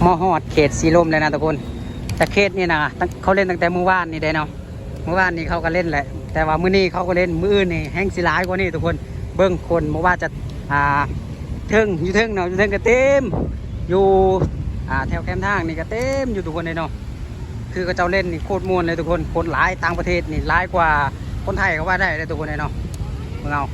มอฮอดเขตสีลมเลยนะทุกคนแต่เขตนี่นะเขาเล่นตั้งแต่เมื่อวานนี่ได้เนาะเมื่อวานนี้เขาก็เล่นแหละแต่ว่ามื้อนี้เขาก็เล่นมื้ออื่นนี่แห้งสิร้ายกว่านี้ทุกคนเบิ้งคนเมื่อว่าจะเทิงอยู่เทิงเนาะอยู่เทิงก็เต็มอยู่แถวแคมทางนี่ก็เต็มอยู่ทุกคนเลยเนาะคือเขาเจ้าเล่นนี่โคตรม่วนเลยทุกคนคนหลายต่างประเทศนี่หลายกว่าคนไทยก็ว่าได้เลยทุกคนเลยเนาะเมื่อเอา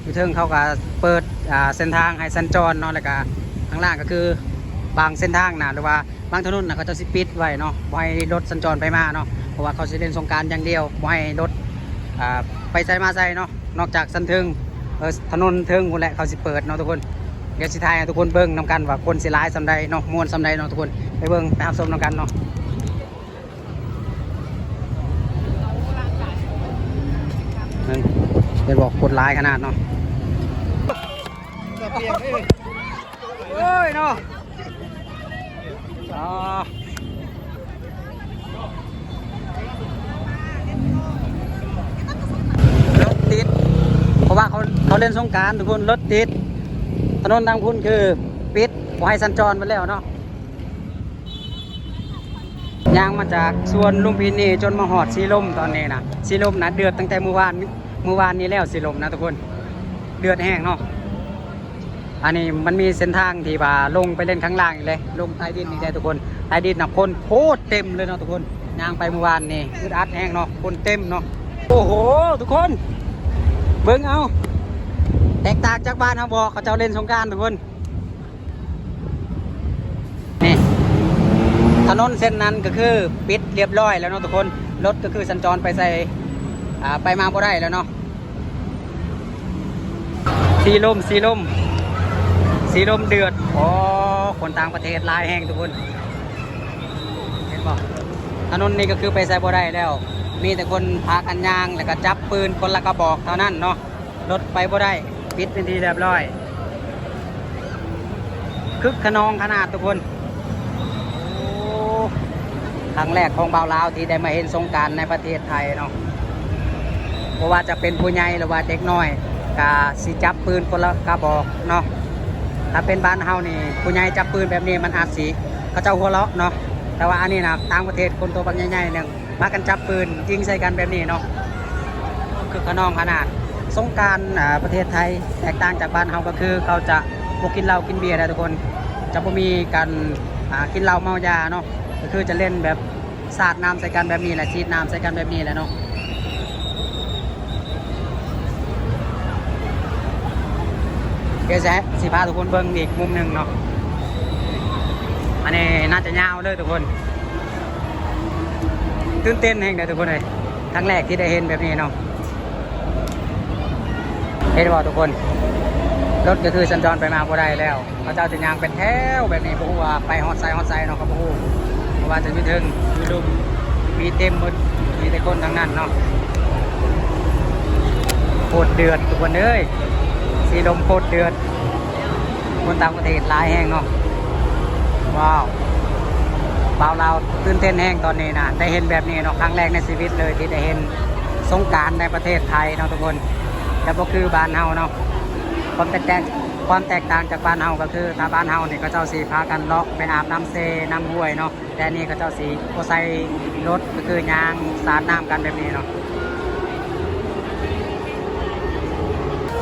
อยู่เทิงเขาก็เปิดเส้นทางให้สัญจรเนาะแล้วก็ข้างล่างก็คือบางเส้นทางนะหรือว่าบางถนนนะเขาจะสิปิดไว้เนาะบ่ให้รถสัญจรไปมาเนาะเพราะว่าเขาจะเล่นสงกรานต์อย่างเดียวบ่ให้รถไปใส่มาใส่เนาะนอกจากสันเทิงถนนเทิงคนแหละเขาสิเปิดเนาะทุกคนเดี๋ยวสิทายให้ทุกคนเบิ้งนำกันว่าคนสิร้ายสำใดเนาะมวนสำใดเนาะทุกคนไปเบิ้งไปรับชมนำกันเนาะนั่นเป็นบอกคนร้ายขนาดเนาะโอ้ยเนาะรถติดเพราะว่าเขาเล่นสงกรานต์ทุกคนรถติดถนนทางพุ่นคือปิดไว้สัญจรไปแล้วเนาะยางมาจากส่วนลุมพินีจนมาหอดสีลมตอนนี้นะสีลมนะเดือดตั้งแต่เมื่อวานนี้แล้วสีลมนะทุกคนเดือดแห้งเนาะอันนี้มันมีเส้นทางที่ว่าลงไปเล่นข้างล่างอีกเลยลงใต้ดินนี่ได้ทุกคนใต้ดินนะคนโคตรเต็มเลยเนาะทุกคนยางไปเมื่อวานนี่อึดอัดแห้งเนาะคนเต็มเนาะโอ้โหทุกคนเบิ่งเอาแตกต่างจากบ้านเขาบอกเขาจะเล่นสงกรานต์ทุกคนนี่ถนนเส้นนั้นก็คือปิดเรียบร้อยแล้วเนาะทุกคนรถก็คือสัญจรไปใส่ไปมาบ่ได้แล้วเนาะสีลมเดือดอ๋อคนต่างประเทศลายแห้งทุกคนเห็นบ่ถนนนี้ก็คือไปใส่บ่ได้แล้วมีแต่คนพากันยางแล้วก็จับปืนคนละกระบอกเท่านั้นเนาะรถไปบ่ได้ปิดเป็นทีเรียบร้อยคึกขนองขนาดทุกคนครั้งแรกของบ่าวลาวที่ได้มาเห็นสงกรานต์ในประเทศไทยเนาะเพราะว่าจะเป็นผู้ใหญ่หรือว่าเด็กน้อยก็สิจับปืนคนละกระบอกเนาะถ้าเป็นบ้านเฮานี่ผู้ใหญ่จับปืนแบบนี้มันอาจสิเขาเจ้าหัวเราะเนาะแต่ว่าอันนี้นะต่างประเทศคนตัวบางใหญ่ๆหนึ่งมากันจับปืนยิงใส่กันแบบนี้เนาะคือขนองขนาดสงกรานต์ประเทศไทยแตกต่างจากบ้านเฮาก็คือเขาจะบ่กินเหล้ากินเบียร์นะทุกคนจะบ่มีการกินเหล้าเมายาเนาะก็คือจะเล่นแบบสาดน้ำใส่กันแบบนี้แหละฉีดน้ำใส่กันแบบนี้แหละเนาะเดี๋ยวจะสิพาทุกคนเบิ่งอีกมุมหนึ่งเนาะอันนี้น่าจะยาวเลยทุกคนตื่นเต้นแห่งเลยทุกคนเลยครั้งแรกที่ได้เห็นแบบนี้เนาะเห็นบ่ทุกคนรถก็คือสัญจรไปมาบ่ได้แล้วเขาเจ้าจะยางเป็นแถวแบบนี้บ่ฮู้ว่าไปฮอดไซเนาะครับบ่ฮู้เพราะว่าจะมีถึงมีลุมมีเต็มหมดมีแต่คนทั้งนั้นเนาะโคตรเดือดทุกคนเอ้ยสีลมโคตรเดือดคนต่างประเทศหลายแห้งเนาะว้าวบ่าวเราตื่นเต้นแห้งตอนนี้นะได้เห็นแบบนี้เนาะครั้งแรกในชีวิตเลยที่ได้เห็นสงกรานต์ในประเทศไทยเนาะทุกคนแต่ก็คือบ้านเฮาเนาะความแตกต่างจากบ้านเฮาก็คือถ้าบ้านเฮาเนี่ยก็เจ้าสีพากันเลาะไปอาบน้ำเซน้ำห้วยเนาะแต่นี่ก็เจ้าสีโคไซรถก็คือยางสาดน้ำกันแบบนี้เนาะ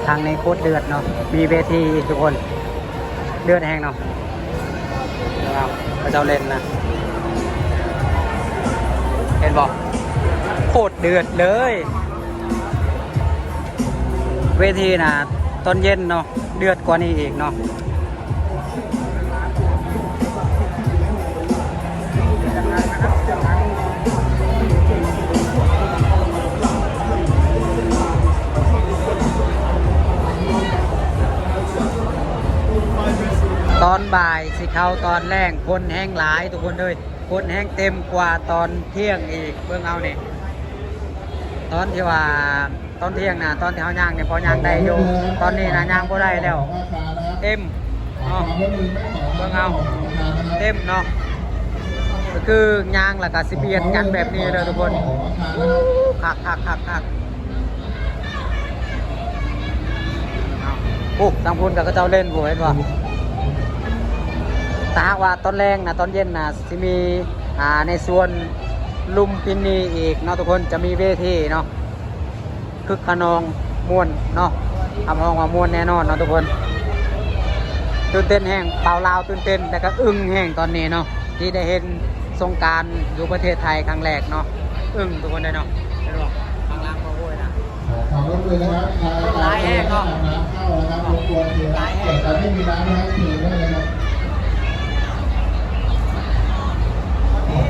ทางในโคตรเดือดเนาะมีเวทีทุกคนเดือดแห้งเนาะก็เจ้าเล่นนะเห็นบอกโคตรเดือดเลยเวทีนะตอนเย็นเนาะเดือดกว่านี้อีกเนาะตอนบ่ายสิเข้าตอนแรกคนแห้งหลายทุกคนเลยคนแห้งเต็มกว่าตอนเที่ยงอีกเบื้องเอาเนี่ยตอนที่ว่าตอนเที่ยงนะตอนที่เขาย่างเนี่ยพอย่างได้อยู่ตอนนี้นะย่างก็ได้แล้วเต็มเนาะเบื้องเอาเต็มเนาะก็คือย่างแล้วก็สิเบียดกันแบบนี้เลยทุกคนคักโอ้ทางพุ่นกับเจ้าเล่นบ่เห็นป่ะ ถ้าหากว่าตอนแรงนะตอนเย็นนะสิมีในส่วนลุมพินีอีกเนาะทุกคนจะมีเวทีเนาะคึกขนองม่วนเนาะทำห้องว่าม่วนแน่นอนเนาะทุกคนตื่นเต้นแห้งเปล่าลาวตื่นเต้นแต่ก็อึ้งแห้งตอนนี้เนาะที่ได้เห็นสงกรานต์อยู่ประเทศไทยครั้งแรกเนาะอึ้งทุกคนเลยเนาะเห็นบ่ข้างล่างก็โอ้ยนะ ขอรบกวนนะครับน้ำเข้านะครับรบกวนคือเกิดการไม่มีน้ำนะครับคือด้วยนะครับ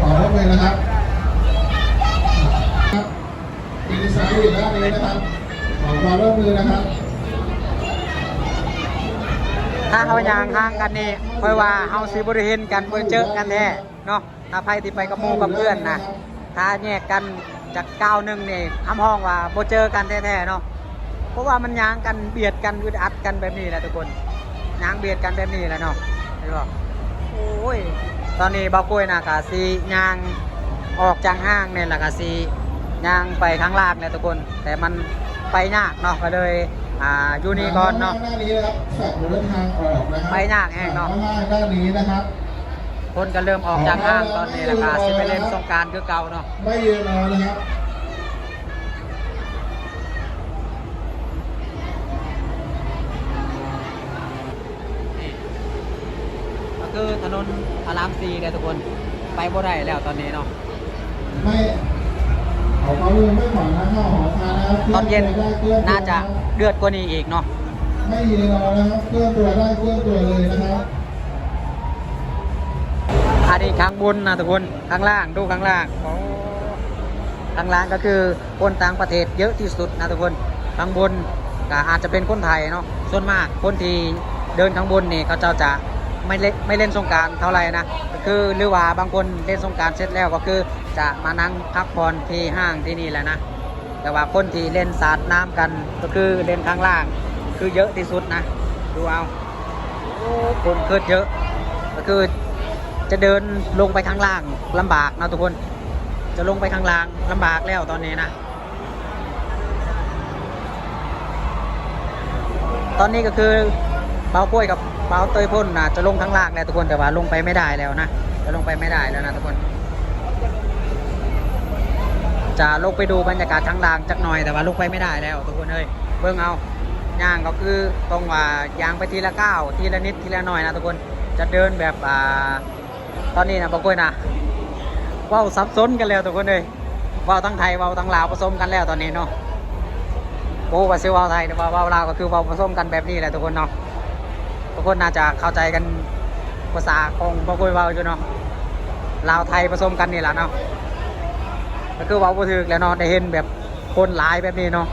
ขอรบกวนนะครับมีสายอยู่ด้านนี้นะครับขอความร่วมมือนะครับ ถ้าเขายางห่างกันนี่ค่อยว่าเฮาสิบ่ได้เห็นกันบ่ได้เจอกันแท้เนาะถ้าไผที่ไปกับหมู่กับเพื่อนนะถ้าแยกกันจากก้าวหนึงนี่คำห้องว่าบ่เจอกันแท้ๆเนาะเพราะว่ามันยางกันเบียดกันอึดอัดกันแบบนี้แหละทุกคนยางเบียดกันแบบนี้แหละเนาะเห็นบ่โอ้ยตอนนี้บ่าวกล้วยน่ะก็สิยางออกจากห้างนี่แหละก็สิยางไปข้างล่างเนี่ยทุกคนแต่มันไปยากเนาะก็เลยอยู่นี่ก่อนเนาะ ด้านนี้นะครับฝั่งเดินทางออกนะครับ ไปยากแห้งเนาะ ด้านนี้นะครับ คนก็เริ่มออกจากห้างตอนนี้แหละค่ะสิไปเล่นสงกรานต์คือเก่าเนาะ ไม่ยืนรอนะครับ ก็คือถนนพระราม4เนี่ยทุกคนไปบ่ได้แล้วตอนนี้เนาะ ไม่ขอความร่วมมือไม่ขวางทางเข้าหอคานะครับ ตอนเย็นน่าจะเดือดกว่านี้อีกเนาะ ไม่ยืนรอนะครับเคลื่อนตัวได้เคลื่อนตัวเลยนะครับ อันนี้ข้างบนนะทุกคนข้างล่างดูข้างล่างโอ้ข้างล่างก็คือคนต่างประเทศเยอะที่สุดนะทุกคนข้างบนก็อาจจะเป็นคนไทยเนาะส่วนมากคนที่เดินข้างบนนี่เขาเจ้าจะไม่เล่นสงกรานต์เท่าไหร่นะก็คือหรือว่าบางคนเล่นสงกรานต์เสร็จแล้วก็คือจะมานั่งพักผ่อนที่ห้างที่นี่แหละนะแต่ว่าคนที่เล่นสาดน้ำกันก็คือเล่นข้างล่างคือเยอะที่สุดนะดูเอาโอ้คนเกิดเยอะก็คือจะเดินลงไปข้างล่างลำบากนะทุกคนจะลงไปข้างล่างลำบากแล้วตอนนี้นะตอนนี้ก็คือเบากล้วยกับเบาเตยพ่นนะจะลงข้างล่างแล้วทุกคนแต่ว่าลงไปไม่ได้แล้วนะจะลงไปไม่ได้แล้วนะทุกคนจะลงไปดูบรรยากาศข้างล่างจักหน่อยแต่ว่าลงไปไม่ได้แล้วทุกคนเอ้ยเบิ่งเอาย่างก็คือต้องว่ายางไปทีละก้าวทีละนิดทีละหน่อยนะทุกคนจะเดินแบบตอนนี้นะเบากล้วยนะว้าวซับซ้อนกันแล้วทุกคนเลยว้าวทั้งไทยว้าวทั้งลาวผสมกันแล้วตอนนี้เนาะโอ้ว่าซิว้าวไทยแต่ว่าว้าวลาวก็คือว้าวผสมกันแบบนี้แหละทุกคนเนาะทุกคนน่าจะเข้าใจกันภาษาของเบากล้วยว้าวอยู่เนาะลาวไทยผสมกันนี่แหละเนาะก็คือว้าวบ่ถึกแล้วเนาะได้เห็นแบบคนหลายแบบนี้เนาะ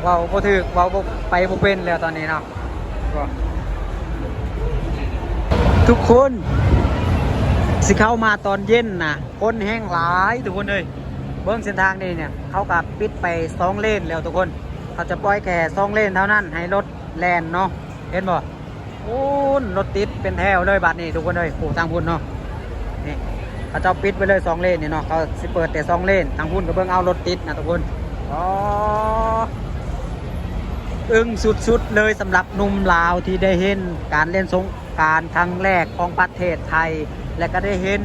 ว้าวบ่ถึกว้าวบ่ไปบ่เป็นแล้วตอนนี้เนาะทุกคนสิเข้ามาตอนเย็นนะคนแห้งหลายทุกคนเลยเบิ้งเส้นทางนี้เนี่ยเขากับปิดไป2 เลนแล้วทุกคนเขาจะปล่อยแค่2 เลนเท่านั้นให้รถแล่นเนาะเห็นบ่โอ้รถติดเป็นแถวเลยบัดนี้ทุกคนเลยโอ้ทางพุ่นเนาะนี่เขาจะปิดไปเลย2 เลนนี่เนาะเขาสิเปิดแต่2 เลนทางพุ่นก็เบิ้งเอารถติดนะทุกคนอ๋ออึ้งสุดๆเลยสำหรับหนุ่มลาวที่ได้เห็นการเล่นสงกรานต์ครั้งแรกของประเทศไทยและก็ได้เห็น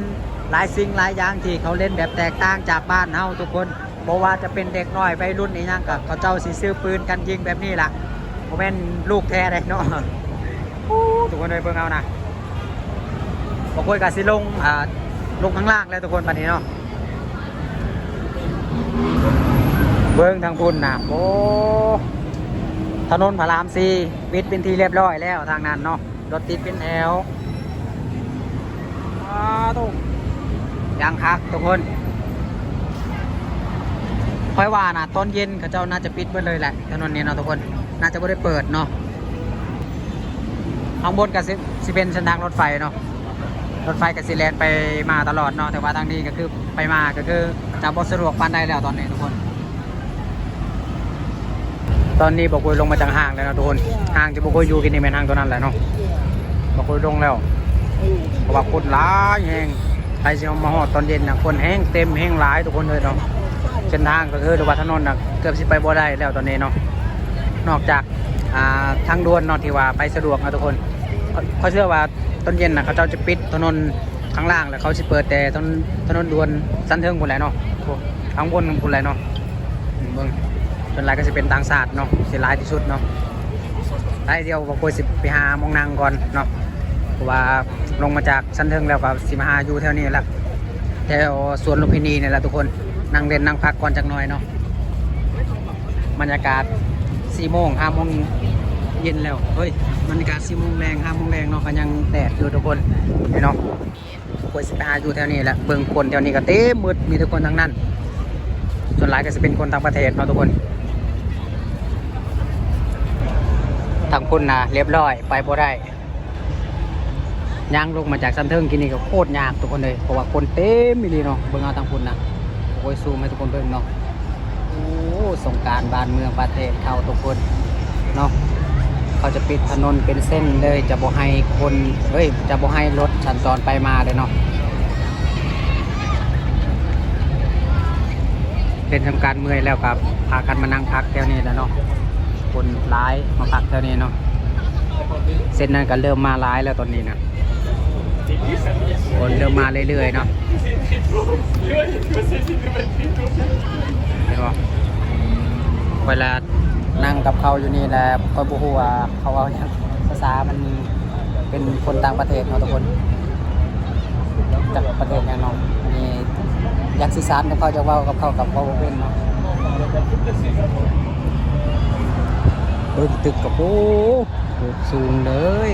หลายสิ่งหลายอย่างที่เขาเล่นแบบแตกต่างจากบ้านเฮาทุกคนบอกว่าจะเป็นเด็กน้อยวัยรุ่นนี่ยังกับเขาเจ้าสิซื้อปืนกันยิงแบบนี้ล่ะโมเมนลูกแท้เลยเนาะทุกคนเลยเบิ่งเอานะบอกคุยกับสิลงข้างล่างแล้วทุกคนบัดนี้เนาะเบิ่งทางพุ่นนะโอ้ถนนพระราม4ปิดเป็นที่เรียบร้อยแล้วทางนั้นเนาะรถติดเป็นแถวตุ๊กยังคักทุกคนค่อยว่านะตอนเย็นเขาเจ้าน่าจะปิดไปเลยแหละถนนนี้เนาะทุกคนน่าจะไม่ได้เปิดเนาะข้างบนก็สิเป็นเส้นทางรถไฟเนาะรถไฟกับสิแลนไปมาตลอดเนาะแต่ว่าทางนี้ก็คือไปมาก็คือจะบ่สะดวกปานใดแล้วตอนนี้ทุกคนตอนนี้บอกคุยลงมาจากห้างแล้วนะทุกคนห้างที่บอกคุยอยู่กินนี่เป็นห้างตัวนั้นแหละเนาะบอกคุยลงแล้วเพราะว่าคนหลายแห้งใครจะมาหอดตอนเย็นนะคนแห้งเต็มแห้งหลายทุกคนเลยเนาะเส้นทางก็คือหรือว่าถนนนะเกือบสิไปบ่ได้แล้วตอนนี้เนาะนอกจากทางด่วนเนาะที่ว่าไปสะดวกนะทุกคนเขาเชื่อว่า ต้นเย็นนะเขาเจ้าจะปิดถนนข้างล่างแล้วเขาจะเปิดแต่ถนนด่วนสันเทิงคนแหละเนาะข้างบนคนแหละเนาะเบิ่งส่วนหลายก็จะเป็นต่างชาติเนาะสิหลายที่สุดเนาะไอ้เดียวบอกว่าสิไปหามองนางก่อนเนาะเพราะว่าลงมาจากสันเทิงแล้วก็สิมาหาอยู่แถวนี้แหละแถวสวนลุมพินีนี่แหละทุกคนนั่งเล่นนั่งพักก่อนจักหน่อยเนาะบรรยากาศ4 โมง 5 โมงเย็นแล้วเฮ้ยบรรยากาศ4 โมงแรง 5 โมงแรงเนาะก็ยังแดดอยู่ทุกคนเนาะควรสิไปหาอยู่แถวนี้แหละเบิ่งคนแถวนี้ก็เต็มมืดมีทุกคนทั้งนั้นส่วนหลายก็จะเป็นคนต่างประเทศเนาะทุกคนทางพุ่นนะเรียบร้อยไปบ่ได้ย่างลงมาจากซันเทิงกินนี่ก็โคตรยากทุกคนเลยเพราะว่าคนเต็มมีดีเนาะเบิ่งเอาทางพุ่นนะโอ้ยซูมให้ทุกคนเบิ่งเนาะโอ้สงกรานต์บ้านเมืองประเทศเขาทุกคนเนาะเขาจะปิดถนนเป็นเส้นเลยจะบ่ให้คนจะบ่ให้รถสัญจรไปมาเลยเนาะเป็นทำการเมื่อยแล้วครับพากันมานั่งพักแถวนี้แล้วเนาะคนร้ายมาพักแถวนี้เนาะเส้นนั้นก็เริ่มมาร้ายแล้วตอนนี้นะคนเริ่มมาเรื่อยๆเนาะเห็นป่ะเวลานั่งกับเขาอยู่นี่แหละคอยบูฮัวเขาเอาภาษามันเป็นคนต่างประเทศเนาะทุกคนจากประเทศอย่างเนาะนี่อยากสื่อสารกับเขาจะว่ากับเขากับเขาเป็นเนาะตึกกับโอ้สูงเลย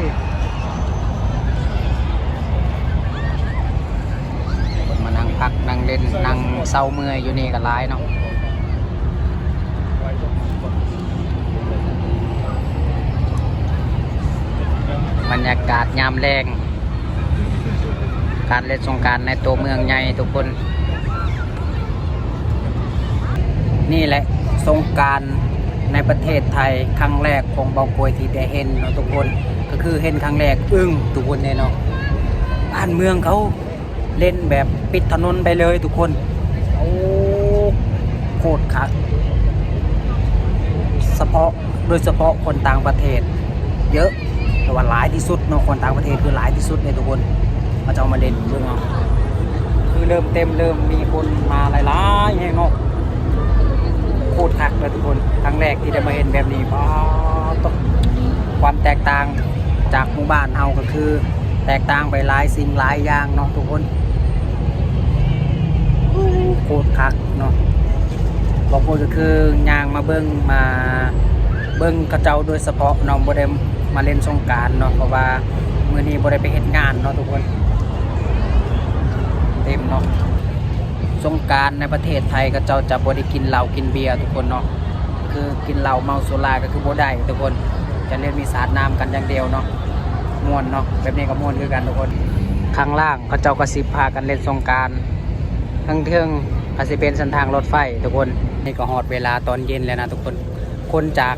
มานั่งพักนั่งเล่นนั่งเศร้าเมื่อยอยู่นี่กับร้ายเนาะบรรยากาศยามแรงการเล่นสงกรานต์ในตัวเมืองใหญ่ทุกคนนี่แหละสงกรานต์ในประเทศไทยครั้งแรกของเบาป่วยที่ได้เห็นเนาะทุกคนก็คือเห็นครั้งแรกทุกคนเนี่ยเนาะบ้านเมืองเขาเล่นแบบปิดถนนไปเลยทุกคนโอ้โคตรคักโดยเฉพาะคนต่างประเทศเยอะแต่ว่าหลายที่สุดเนาะคนต่างประเทศคือหลายที่สุดเลยทุกคนเขาจะเอามาเล่นเรื่องเนาะคือเริ่มเต็มเริ่มมีคนมาหลายๆแห่งเนาะโคตรคักเลยทุกคนครั้งแรกที่ได้มาเห็นแบบนี้ความแตกต่างจากหมู่บ้านเฮาก็คือแตกต่างไปหลายสิ่งหลายอย่างเนาะทุกคนโคตรคักเนาะบางคนก็คือย่างมาเบิ้งกระเจ้าโดยเฉพาะน้องบ่ได้มาเล่นสงกรานต์เนาะเพราะว่ามื้อนี้บ่ได้ไปเฮ็ดงานเนาะทุกคนเต็มเนาะสงกรานต์ในประเทศไทยก็เจ้าจะบ่ได้กินเหล้ากินเบียร์ทุกคนเนาะคือกินเหล้าเมาสุราก็คือบ่ได้ทุกคนจะเล่นมีสาดน้ำกันอย่างเดียวเนาะม่วนเนาะแบบนี้ก็ม่วนคือกันทุกคนข้างล่างเขาเจ้าก็สิพากันเล่นสงกรานต์ทั้งเทิงก็สิเป็นเส้นทางรถไฟทุกคนนี่ก็ฮอดเวลาตอนเย็นแล้วนะทุกคนคนจาก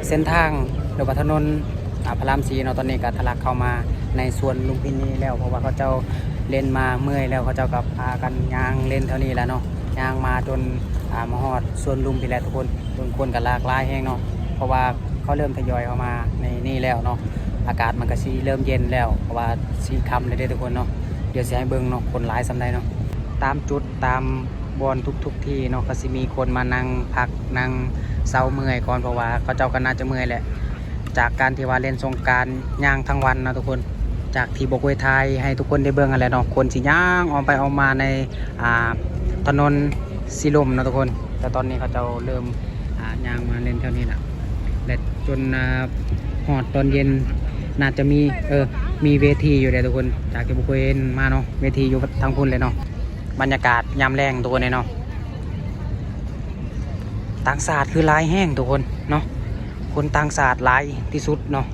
เส้นทางหรือว่าถนนพระราม4เนาะตอนนี้ก็ทะลักเข้ามาในสวนลุมพินีแล้วเพราะว่าเขาเจ้าเล่นมาเมื่อยแล้วเขาเจ้ากับพากันย่างเล่นเท่านี้แล้วเนาะย่างมาจนมาฮอดสวนลุมพินีแล้วทุกคนคนกันหลากหลายแห้งเนาะเพราะว่าเขาเริ่มทยอยเข้ามาในนี่แล้วเนาะอากาศมันก็สีเริ่มเย็นแล้วเพราะว่าสีค่ำเลยเด้อทุกคนเนาะเดี๋ยวสิให้เบิ่งเนาะคนหลายสำใดเนาะตามจุดตามบอนทุกที่เนาะก็สิมีคนมานั่งพักนั่งเศร้าเมื่อยก่อนเพราะว่าเขาเจ้าก็น่าจะเมื่อยแหละจากการที่ว่าเล่นสงกรานต์ย่างทั้งวันนะทุกคนจากที่บอกไว้ไทยให้ทุกคนได้เบิ่งอะไรเนาะคนสิย่างออกไปออกมาในถนนสีลมนะทุกคนแต่ตอนนี้เขาเจ้าเริ่มย่างมาเล่นเท่านี้แหละและจนหอดตอนเย็นน่าจะมีเวทีอยู่เลยทุกคนจากที่บอกไว้มาเนาะเวทีอยู่ทางพุ่นเลยเนาะบรรยากาศยามแรงตัวนี้เนาะต่างศาสตร์คือหลายแห้งทุกคนเนาะคนต่างศาสตร์หลายที่สุดเนาะ